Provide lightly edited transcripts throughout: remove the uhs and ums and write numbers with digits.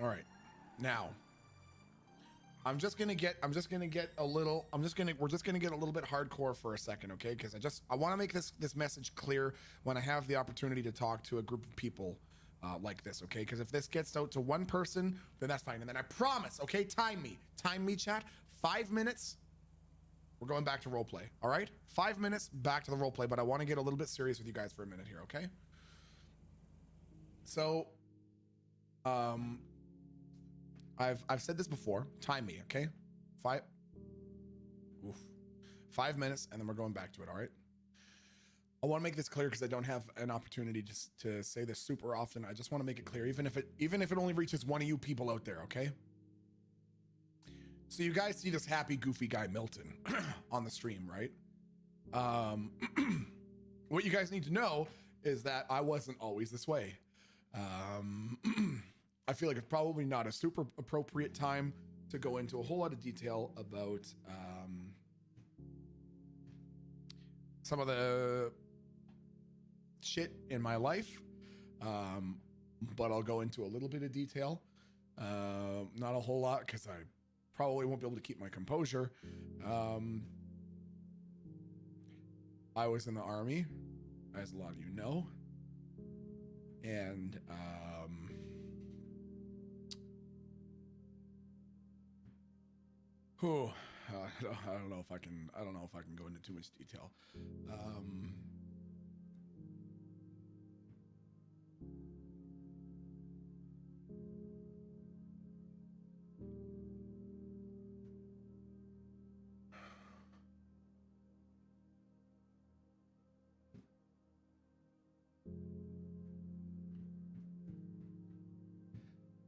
All right. Now, we're just gonna get a little bit hardcore for a second, okay? Because I want to make this message clear when I have the opportunity to talk to a group of people like this, okay? Because if this gets out to one person, then that's fine. And then I promise, okay? Time me, chat. 5 minutes. We're going back to roleplay, all right? 5 minutes back to the roleplay, but I want to get a little bit serious with you guys for a minute here, okay? So, I've said this before. Time me, okay? 5 minutes, and then we're going back to it, all right? I want to make this clear because I don't have an opportunity to say this super often. I just want to make it clear, even if it only reaches one of you people out there, okay? So you guys see this happy, goofy guy, Milton, on the stream, right? What you guys need to know is that I wasn't always this way. I feel like it's probably not a super appropriate time to go into a whole lot of detail about some of the shit in my life, but I'll go into a little bit of detail. Not a whole lot, because I probably won't be able to keep my composure. I was in the army, as a lot of you know, and I don't know if I can go into too much detail.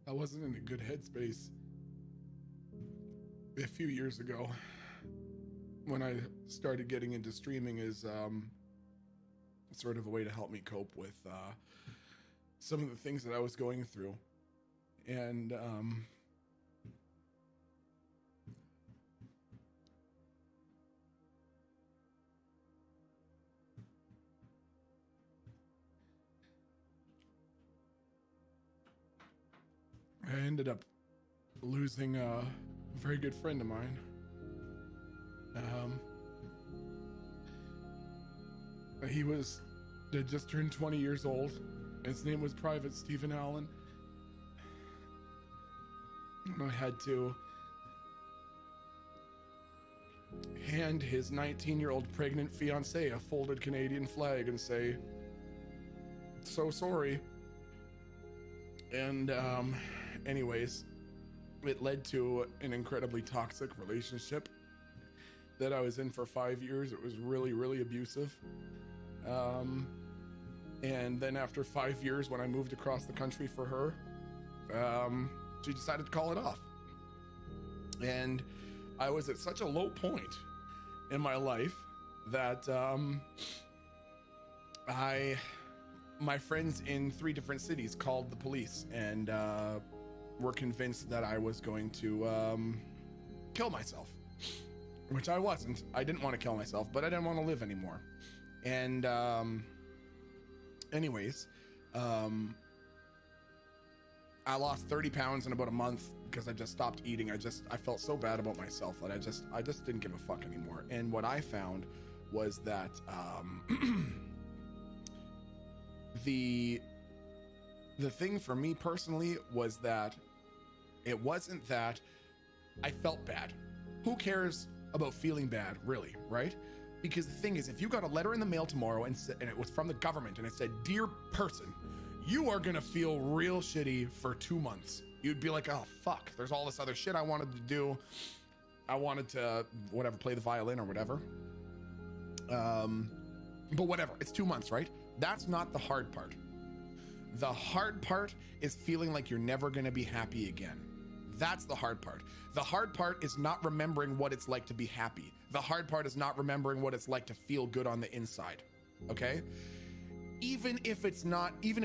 I wasn't in a good headspace a few years ago when I started getting into streaming as sort of a way to help me cope with some of the things that I was going through. And I ended up losing a very good friend of mine. He had just turned 20 years old. His name was Private Stephen Allen. And I had to hand his 19-year-old pregnant fiancée a folded Canadian flag and say, "So sorry." And anyways, it led to an incredibly toxic relationship that I was in for 5 years. It was really, really abusive. And then after 5 years, when I moved across the country for her, she decided to call it off. And I was at such a low point in my life that my friends in 3 different cities called the police and were convinced that I was going to kill myself, which I wasn't. I didn't want to kill myself, but I didn't want to live anymore. And anyways, I lost 30 pounds in about a month because I just stopped eating. I felt so bad about myself that I just didn't give a fuck anymore. And what I found was that the thing for me personally was that it wasn't that I felt bad. Who cares about feeling bad, really, right? Because the thing is, if you got a letter in the mail tomorrow and it was from the government and it said, "Dear person, you are gonna feel real shitty for 2 months," you'd be like, "Oh fuck, there's all this other shit I wanted to do. I wanted to whatever, play the violin or whatever. But whatever, it's 2 months, right? That's not the hard part. The hard part is feeling like you're never gonna be happy again. That's the hard part. The hard part is not remembering what it's like to be happy. The hard part is not remembering what it's like to feel good on the inside, okay? Even if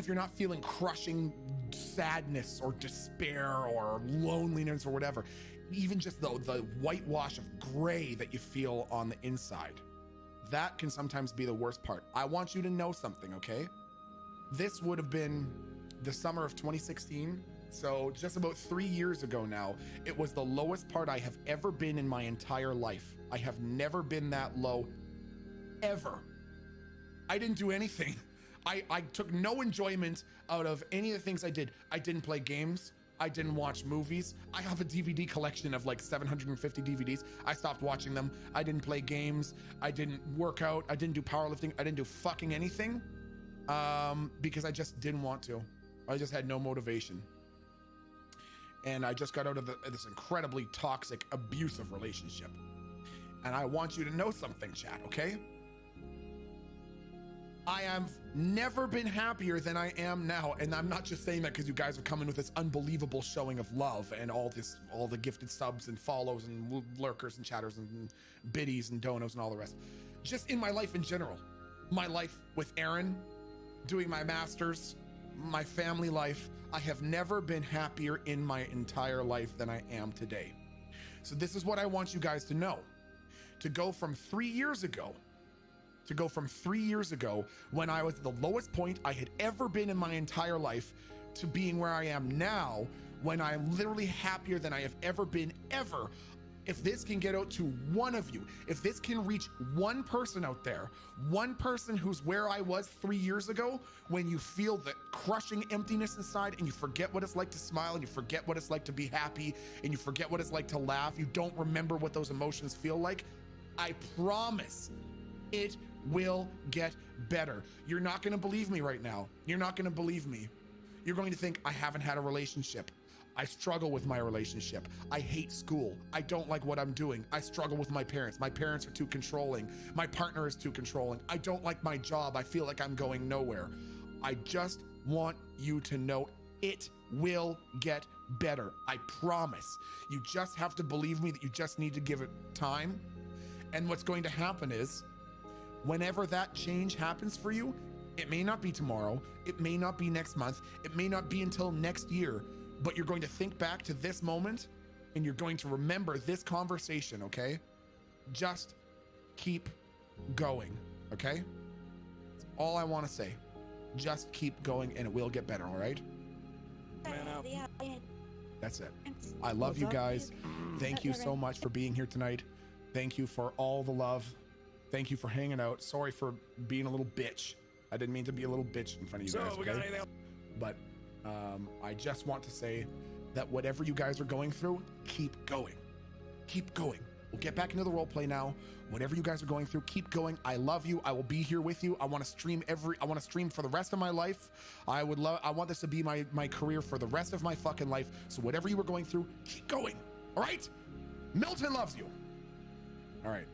you're not feeling crushing sadness or despair or loneliness or whatever, even just the whitewash of gray that you feel on the inside, that can sometimes be the worst part. I want you to know something, okay? This would have been the summer of 2016, So just about 3 years ago now, it was the lowest part I have ever been in my entire life. I have never been that low, ever. I didn't do anything. I took no enjoyment out of any of the things I did. I didn't play games. I didn't watch movies. I have a DVD collection of like 750 DVDs. I stopped watching them. I didn't play games. I didn't work out. I didn't do powerlifting. I didn't do fucking anything because I just didn't want to. I just had no motivation. And I just got out of this incredibly toxic, abusive relationship. And I want you to know something, chat, okay? I have never been happier than I am now. And I'm not just saying that because you guys are coming with this unbelievable showing of love and all the gifted subs and follows and lurkers and chatters and biddies and donos and all the rest. Just in my life in general, my life with Aaron, doing my masters, my family life, I have never been happier in my entire life than I am today. So this is what I want you guys to know. To go from 3 years ago, when I was at the lowest point I had ever been in my entire life, to being where I am now, when I'm literally happier than I have ever been, ever. If this can get out to one of you, if this can reach one person out there, one person who's where I was 3 years ago, when you feel the crushing emptiness inside and you forget what it's like to smile and you forget what it's like to be happy and you forget what it's like to laugh, you don't remember what those emotions feel like, I promise it will get better. You're not going to believe me right now. You're not going to believe me. You're going to think I haven't had a relationship. I struggle with my relationship. I hate school. I don't like what I'm doing. I struggle with my parents. My parents are too controlling. My partner is too controlling. I don't like my job. I feel like I'm going nowhere. I just want you to know it will get better. I promise. You just have to believe me that you just need to give it time. And what's going to happen is, whenever that change happens for you, it may not be tomorrow, it may not be next month, it may not be until next year, but you're going to think back to this moment and you're going to remember this conversation, okay? Just keep going, okay? That's all I want to say. Just keep going and it will get better, all right? That's it. I love you guys. Thank you so much for being here tonight. Thank you for all the love. Thank you for hanging out. Sorry for being a little bitch. I didn't mean to be a little bitch in front of you guys, okay? But I just want to say that whatever you guys are going through, keep going. Keep going. We'll get back into the role play now. Whatever you guys are going through, keep going. I love you. I will be here with you. I want to stream for the rest of my life. I want this to be my career for the rest of my fucking life. So whatever you were going through, keep going. All right? Milton loves you. All right.